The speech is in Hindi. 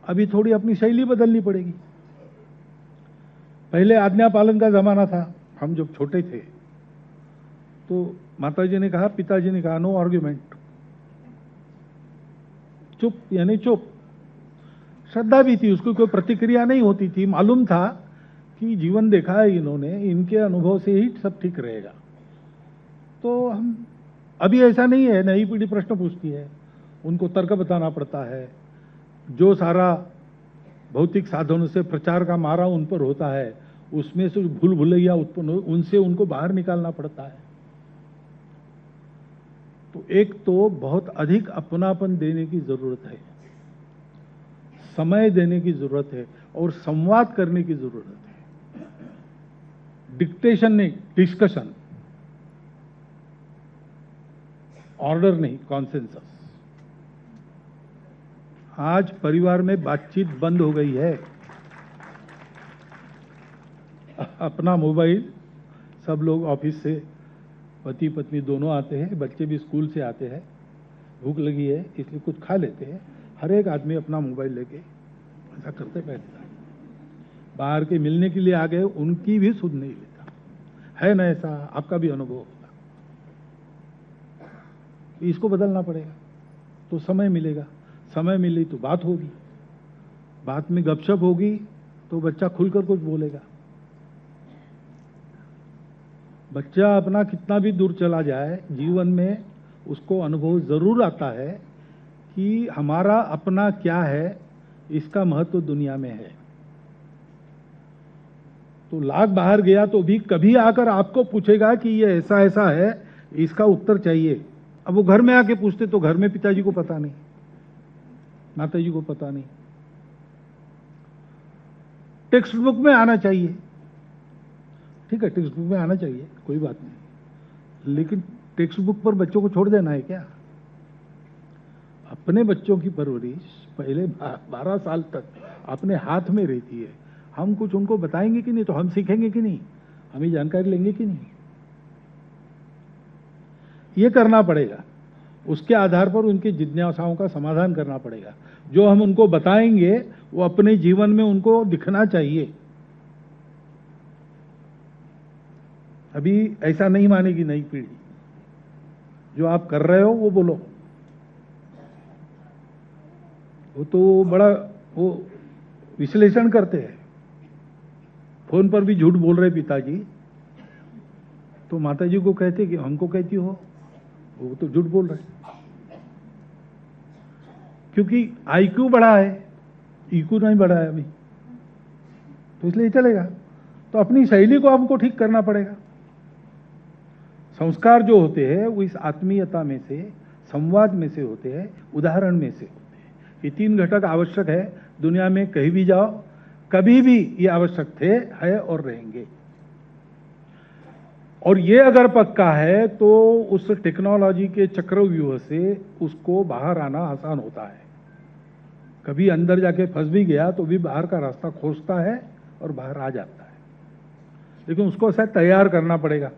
अभी थोड़ी अपनी शैली बदलनी पड़ेगी। पहले आज्ञा पालन का जमाना था, हम जब छोटे थे तो माताजी ने कहा, पिताजी ने कहा, नो आर्ग्यूमेंट, चुप यानी चुप। श्रद्धा भी थी, उसको कोई प्रतिक्रिया नहीं होती थी, मालूम था कि जीवन देखा है इन्होंने, इनके अनुभव से ही सब ठीक रहेगा। तो हम अभी ऐसा नहीं है, नई पीढ़ी प्रश्न पूछती है, उनको तर्क बताना पड़ता है, जो सारा भौतिक साधनों से प्रचार का मारा उन पर होता है, उसमें से भूल भुलैया उत्पन्न हो, उनसे उनको बाहर निकालना पड़ता है। तो एक तो बहुत अधिक अपनापन देने की जरूरत है, समय देने की जरूरत है और संवाद करने की जरूरत है। डिक्टेशन नहीं, डिस्कशन, ऑर्डर नहीं, कॉन्सेंसस। आज परिवार में बातचीत बंद हो गई है, अपना मोबाइल, सब लोग ऑफिस से पति पत्नी दोनों आते हैं, बच्चे भी स्कूल से आते हैं, भूख लगी है इसलिए कुछ खा लेते हैं, हर एक आदमी अपना मोबाइल लेके ऐसा करते बैठता है। बाहर के मिलने के लिए आ गए, उनकी भी सुध नहीं लेता है ना, ऐसा आपका भी अनुभव होगा। इसको बदलना पड़ेगा तो समय मिलेगा, समय मिली तो बात होगी, बात में गपशप होगी तो बच्चा खुलकर कुछ बोलेगा। बच्चा अपना कितना भी दूर चला जाए, जीवन में उसको अनुभव जरूर आता है कि हमारा अपना क्या है, इसका महत्व दुनिया में है। तो लाख बाहर गया तो भी कभी आकर आपको पूछेगा कि ये ऐसा ऐसा है, इसका उत्तर चाहिए। अब वो घर में आके पूछते तो घर में पिताजी को पता नहीं, माताजी को पता नहीं। टेक्स्ट बुक में आना चाहिए, ठीक है, टेक्स्ट बुक में आना चाहिए, कोई बात नहीं, लेकिन टेक्स्ट बुक पर बच्चों को छोड़ देना है क्या? अपने बच्चों की परवरिश पहले 12 साल तक अपने हाथ में रहती है। हम कुछ उनको बताएंगे कि नहीं, तो हम सीखेंगे कि नहीं, हम ही जानकारी लेंगे कि नहीं, ये करना पड़ेगा। उसके आधार पर उनकी जिज्ञासाओं का समाधान करना पड़ेगा। जो हम उनको बताएंगे वो अपने जीवन में उनको दिखना चाहिए। अभी ऐसा नहीं मानेगी नई पीढ़ी, जो आप कर रहे हो वो बोलो। वो तो बड़ा वो विश्लेषण करते हैं, फोन पर भी झूठ बोल रहे पिताजी, तो माताजी को कहते कि हमको कहती हो, वो तो झूठ बोल रहे, क्योंकि आईक्यू बढ़ा है, ईक्यू नहीं बढ़ा है अभी, तो इसलिए चलेगा। तो अपनी शैली को हमको ठीक करना पड़ेगा। संस्कार जो होते हैं वो इस आत्मीयता में से, संवाद में से होते हैं, उदाहरण में से होते हैं। ये 3 घटक आवश्यक है। दुनिया में कहीं भी जाओ, कभी भी ये आवश्यक थे, है और रहेंगे। और ये अगर पक्का है तो उस टेक्नोलॉजी के चक्रव्यूह से उसको बाहर आना आसान होता है। कभी अंदर जाके फंस भी गया तो भी बाहर का रास्ता खोजता है और बाहर आ जाता है, लेकिन उसको शायद तैयार करना पड़ेगा।